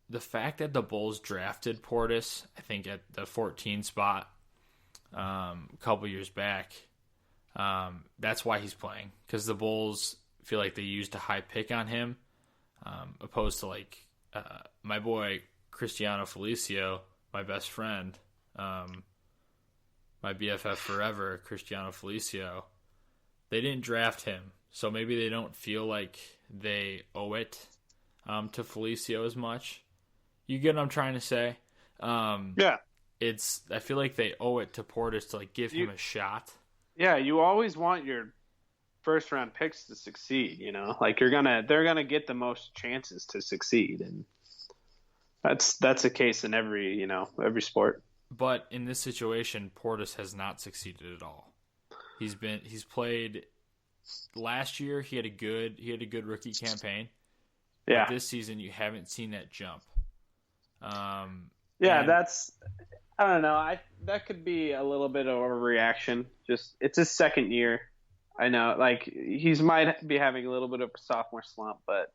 the fact that the Bulls drafted Portis, I think at the 14 spot a couple years back, that's why he's playing. Because the Bulls feel like they used a high pick on him, opposed to like my boy Cristiano Felicio, my best friend, my BFF forever, Cristiano Felicio. They didn't draft him, so maybe they don't feel like they owe it to Felicio as much. You get what I'm trying to say? Yeah. I feel like they owe it to Portis to like give him a shot. Yeah, you always want your first round picks to succeed, Like they're gonna get the most chances to succeed, and that's the case in every sport. But in this situation, Portis has not succeeded at all. He's played last year. He had a good rookie campaign. Yeah. But this season, you haven't seen that jump. That's I don't know. That could be a little bit of overreaction. Just it's his second year. I know, like he's might be having a little bit of a sophomore slump, but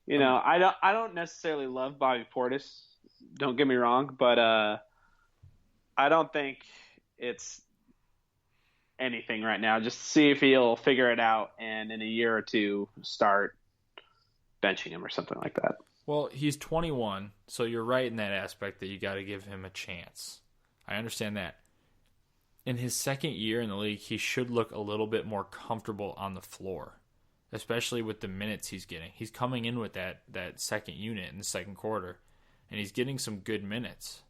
I don't necessarily love Bobby Portis. Don't get me wrong, but I don't think it's anything right now. Just see if he'll figure it out, and in a year or two start benching him or something like that. Well, he's 21, so you're right in that aspect that you got to give him a chance. I understand that. In his second year in the league, he should look a little bit more comfortable on the floor, especially with the minutes he's getting. He's coming in with that second unit in the second quarter, and he's getting some good minutes.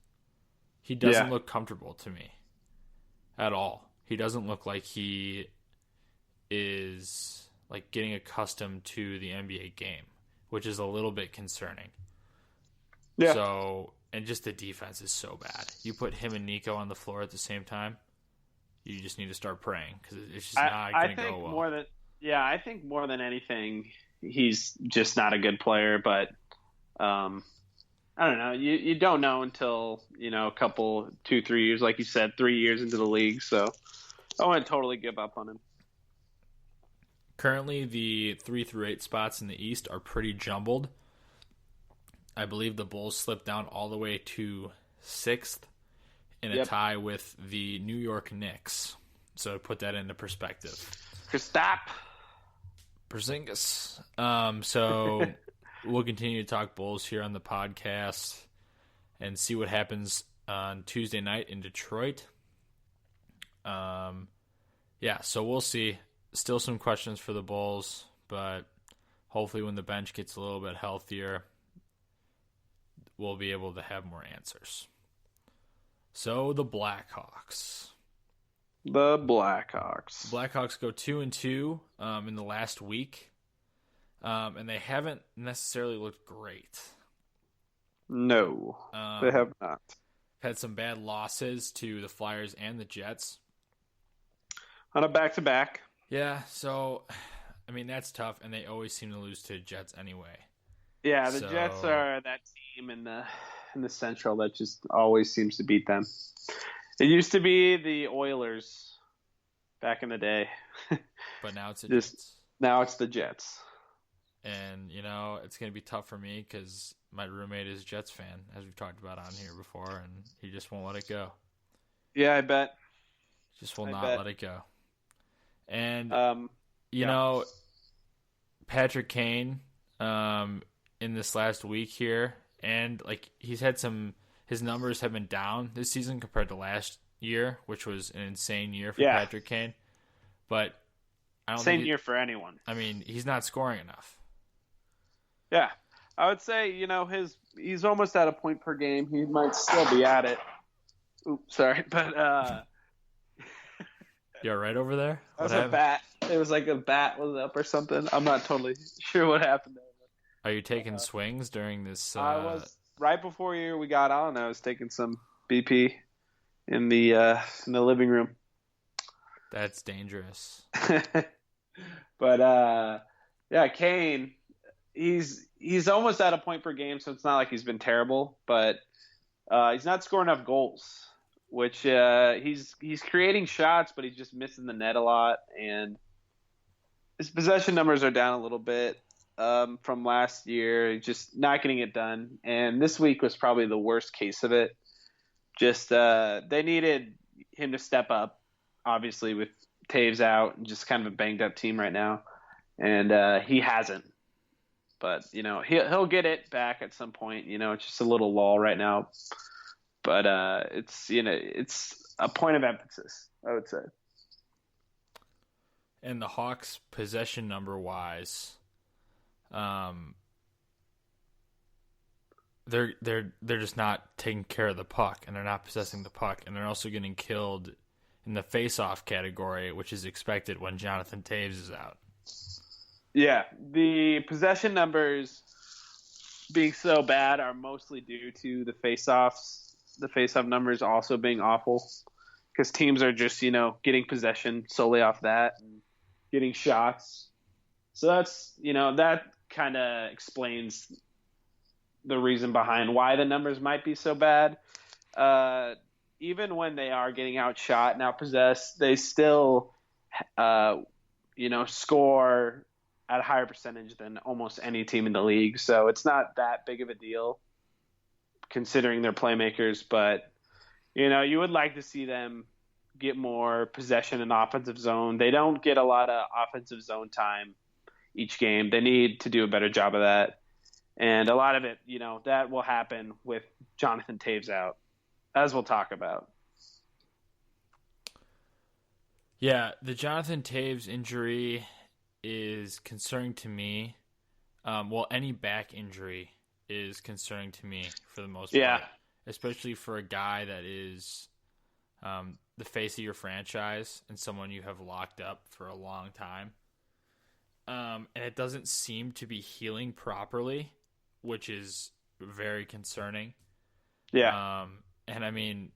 He doesn't look comfortable to me at all. He doesn't look like he is like getting accustomed to the NBA game, which is a little bit concerning. Yeah. So, and just the defense is so bad. You put him and Nico on the floor at the same time, you just need to start praying because it's just not going to go well. I think more than anything, he's just not a good player. But I don't know. You don't know until a couple, 2-3 years, like you said, 3 years into the league. So I wouldn't totally give up on him. Currently, the 3 through 8 spots in the East are pretty jumbled. I believe the Bulls slipped down all the way to 6th in a tie with the New York Knicks. So to put that into perspective. Kristaps Porzingis. So we'll continue to talk Bulls here on the podcast and see what happens on Tuesday night in Detroit. So we'll see. Still some questions for the Bulls, but hopefully when the bench gets a little bit healthier, we'll be able to have more answers. So the Blackhawks. The Blackhawks. Blackhawks go 2-2 in the last week, and they haven't necessarily looked great. No, they have not. Had some bad losses to the Flyers and the Jets. On a back-to-back. Yeah, so, I mean, that's tough, and they always seem to lose to Jets anyway. Yeah, the Jets are that team in the Central that just always seems to beat them. It used to be the Oilers back in the day. But now it's the Jets. Now it's the Jets. And, it's going to be tough for me because my roommate is a Jets fan, as we've talked about on here before, and he just won't let it go. Yeah, I bet. Just will not let it go. And, Patrick Kane in this last week here, and, he's had his numbers have been down this season compared to last year, which was an insane year for Patrick Kane. But I don't think year for anyone. I mean, he's not scoring enough. Yeah. I would say, he's almost at a point per game. He might still be at it. Oops, sorry. But, you're right over there? That was a bat. It was like a bat was up or something. I'm not totally sure what happened there. Are you taking swings during this? I was right before we got on. I was taking some BP in the living room. That's dangerous. But Kane, he's almost at a point per game, so it's not like he's been terrible, but he's not scoring enough goals. Which he's creating shots, but he's just missing the net a lot, and his possession numbers are down a little bit. from last year, just not getting it done. And this week was probably the worst case of it. Just they needed him to step up, obviously with Taves out and just kind of a banged up team right now, and he hasn't. But he'll get it back at some point. It's just a little lull right now, but it's a point of emphasis, I would say. And the Hawks possession number wise, they're just not taking care of the puck, and they're not possessing the puck, and they're also getting killed in the face-off category, which is expected when Jonathan Taves is out. Yeah, the possession numbers being so bad are mostly due to the face-offs. The face-off numbers also being awful because teams are just getting possession solely off that and getting shots. So that's that kind of explains the reason behind why the numbers might be so bad. Even when they are getting outshot and outpossessed, they still, score at a higher percentage than almost any team in the league. So it's not that big of a deal considering their playmakers. But, you would like to see them get more possession in offensive zone. They don't get a lot of offensive zone time each game. They need to do a better job of that. And a lot of it, that will happen with Jonathan Taves out, as we'll talk about. Yeah, the Jonathan Taves injury is concerning to me. Any back injury is concerning to me for the most part. Especially for a guy that is the face of your franchise and someone you have locked up for a long time. And it doesn't seem to be healing properly, which is very concerning. Yeah. And I mean,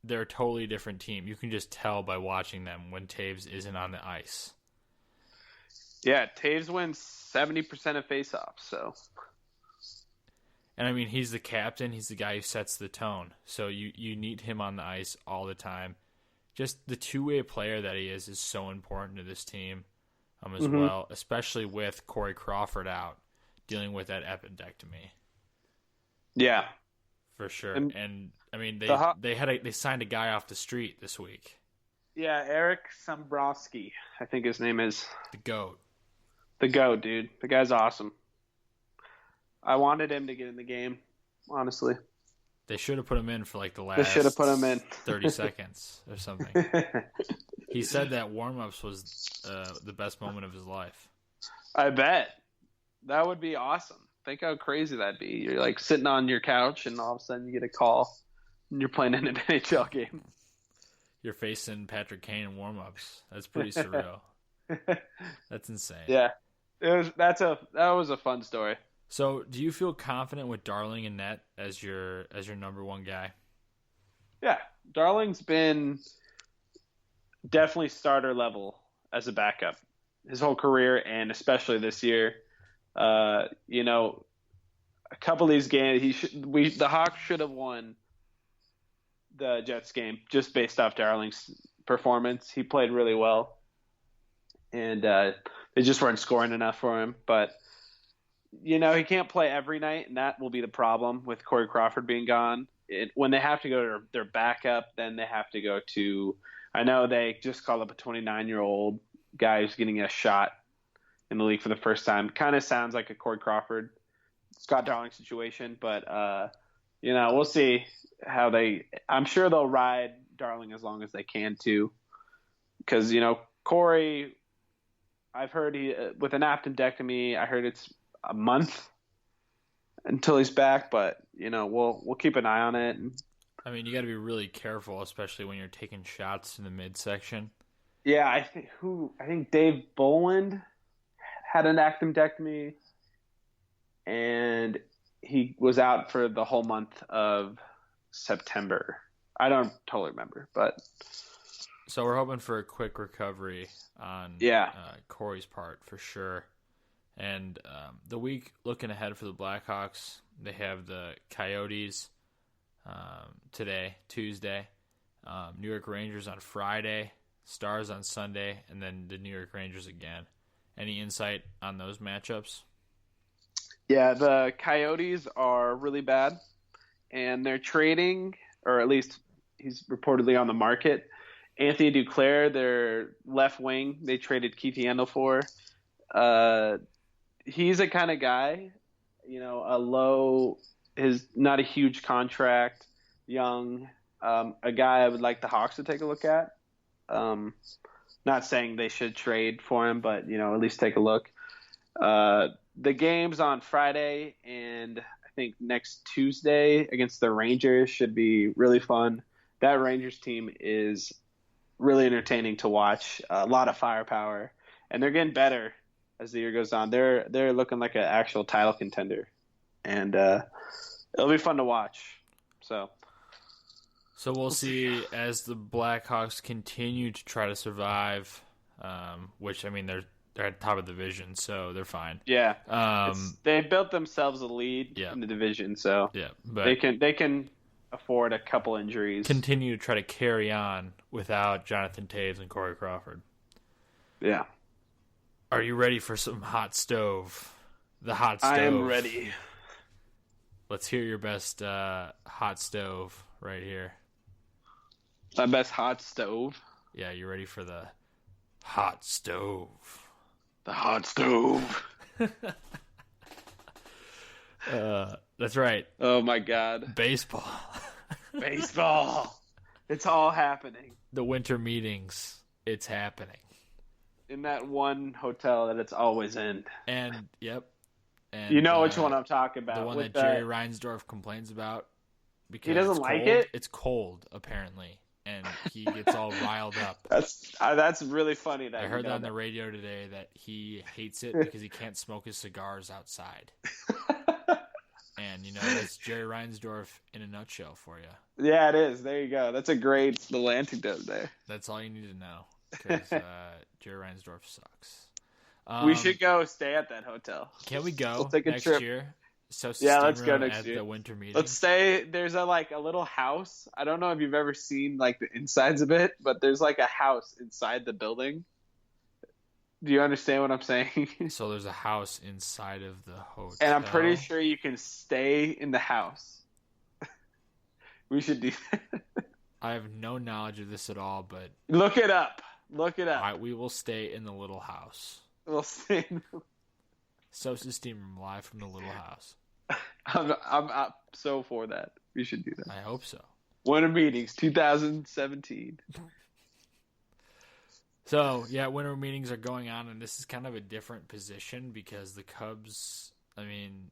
they're a totally different team. You can just tell by watching them when Taves isn't on the ice. Yeah, Taves wins 70% of faceoffs, so. And I mean, he's the captain. He's the guy who sets the tone. So you need him on the ice all the time. Just the two-way player that he is so important to this team as well, especially with Corey Crawford out, dealing with that appendectomy. Yeah. For sure. And I mean, they signed a guy off the street this week. Yeah, Eric Sombrowski, I think his name is. The GOAT. The GOAT, dude. The guy's awesome. I wanted him to get in the game, honestly. They should have put him in for like the last They should have put him in. 30 seconds or something. He said that warm-ups was the best moment of his life. I bet. That would be awesome. Think how crazy that'd be. You're like sitting on your couch and all of a sudden you get a call and you're playing in an NHL game. You're facing Patrick Kane in warm-ups. That's pretty surreal. That's insane. Yeah. That was a fun story. So, do you feel confident with Darling and net as your number one guy? Yeah, Darling's been definitely starter level as a backup his whole career, and especially this year. A couple of these games, the Hawks should have won the Jets game just based off Darling's performance. He played really well, and they just weren't scoring enough for him. But he can't play every night, and that will be the problem with Corey Crawford being gone. When they have to go to their backup, then they have to go to – I know they just called up a 29-year-old guy who's getting a shot in the league for the first time. Kind of sounds like a Corey Crawford, Scott Darling situation, but we'll see how they – I'm sure they'll ride Darling as long as they can too, because Corey – I've heard he with an appendectomy. I heard it's a month until he's back, but we'll keep an eye on it. I mean, you got to be really careful, especially when you're taking shots in the midsection. Yeah, I think Dave Boland had an appendectomy, and he was out for the whole month of September. I don't totally remember, but so we're hoping for a quick recovery on Corey's part for sure. And the week looking ahead for the Blackhawks, they have the Coyotes today, Tuesday, New York Rangers on Friday, Stars on Sunday, and then the New York Rangers again. Any insight on those matchups? Yeah, the Coyotes are really bad, and they're trading, or at least he's reportedly on the market. Anthony Duclair, their left wing, they traded Keith Yandle for. Uh, he's a kind of guy, a low, his not a huge contract, young, a guy I would like the Hawks to take a look at. Um, Not saying they should trade for him, but at least take a look. The game's on Friday, and I think next Tuesday against the Rangers should be really fun. That Rangers team is really entertaining to watch. A lot of firepower, and they're getting better as the year goes on. They're looking like an actual title contender, and it'll be fun to watch. So we'll see as the Blackhawks continue to try to survive, which, I mean, they're at the top of the division, so they're fine. Yeah, they built themselves a lead in the division, so but they can afford a couple injuries. Continue to try to carry on without Jonathan Toews and Corey Crawford. Yeah. Are you ready for some hot stove? The hot stove. I am ready. Let's hear your best hot stove right here. My best hot stove? Yeah, you ready for the hot stove? The hot stove. That's right. Oh my God. Baseball. Baseball. It's all happening. The winter meetings. It's happening. In that one hotel that it's always in. And, yep. And, you know which one I'm talking about. The one that Jerry Reinsdorf complains about. Because he doesn't like it? It's cold, apparently. And he gets all riled up. That's really funny. That I heard that on the radio today that he hates it because he can't smoke his cigars outside. And, that's Jerry Reinsdorf in a nutshell for you. Yeah, it is. There you go. That's a great little antidote there. That's all you need to know because Jerry Reinsdorf sucks. We should go stay at that hotel. Can we go we'll take a next trip. year? Let's go next year. The winter meeting. Let's say there's a little house. I don't know if you've ever seen the insides of it, but there's a house inside the building. Do you understand what I'm saying? So there's a house inside of the hotel. And I'm pretty sure you can stay in the house. We should do that. I have no knowledge of this at all, but look it up. We will stay in the little house. We'll stay in the... Sosa Steam Room live from the little house. I'm so for that. We should do that. I hope so. Winter meetings 2017. So, winter meetings are going on, and this is kind of a different position because the Cubs, I mean,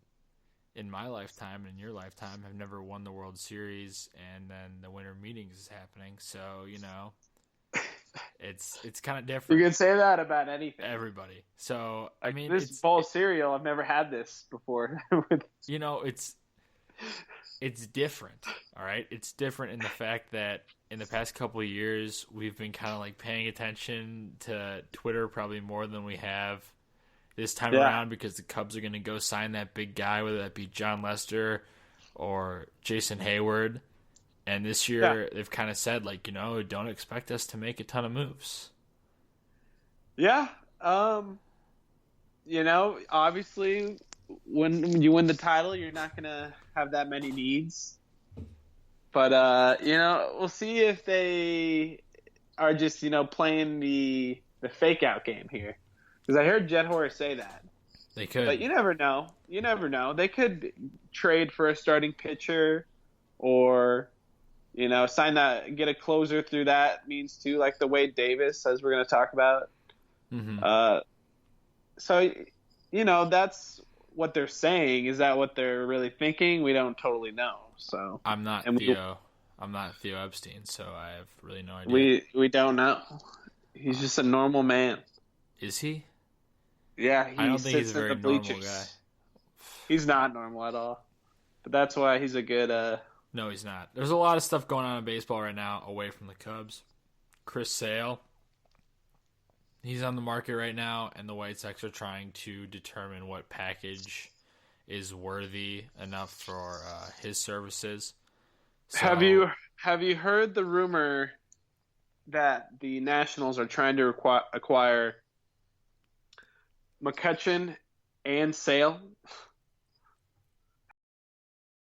in my lifetime and in your lifetime, have never won the World Series, and then the winter meetings is happening. So, it's kind of different. You can say that about anything. Everybody. So, I mean, this bowl cereal, I've never had this before. It's different, all right? It's different in the fact that in the past couple of years, we've been kind of paying attention to Twitter probably more than we have this time around because the Cubs are going to go sign that big guy, whether that be John Lester or Jason Hayward. And this year, they've kind of said, don't expect us to make a ton of moves. Yeah. Obviously, when you win the title, you're not going to have that many needs. But, we'll see if they are just, playing the fake-out game here. Because I heard Jet Horror say that. They could. But you never know. They could trade for a starting pitcher or... sign that, get a closer through that means too, like the Wade Davis, as we're going to talk about. Mm-hmm. So, that's what they're saying. Is that what they're really thinking? We don't totally know. So I'm not Theo Epstein, so I have really no idea. We don't know. He's just a normal man. Is he? Yeah, I don't think he's a very normal guy. He's not normal at all. But that's why he's a good. No, he's not. There's a lot of stuff going on in baseball right now away from the Cubs. Chris Sale, he's on the market right now, and the White Sox are trying to determine what package is worthy enough for his services. So, have you heard the rumor that the Nationals are trying to acquire McCutchen and Sale?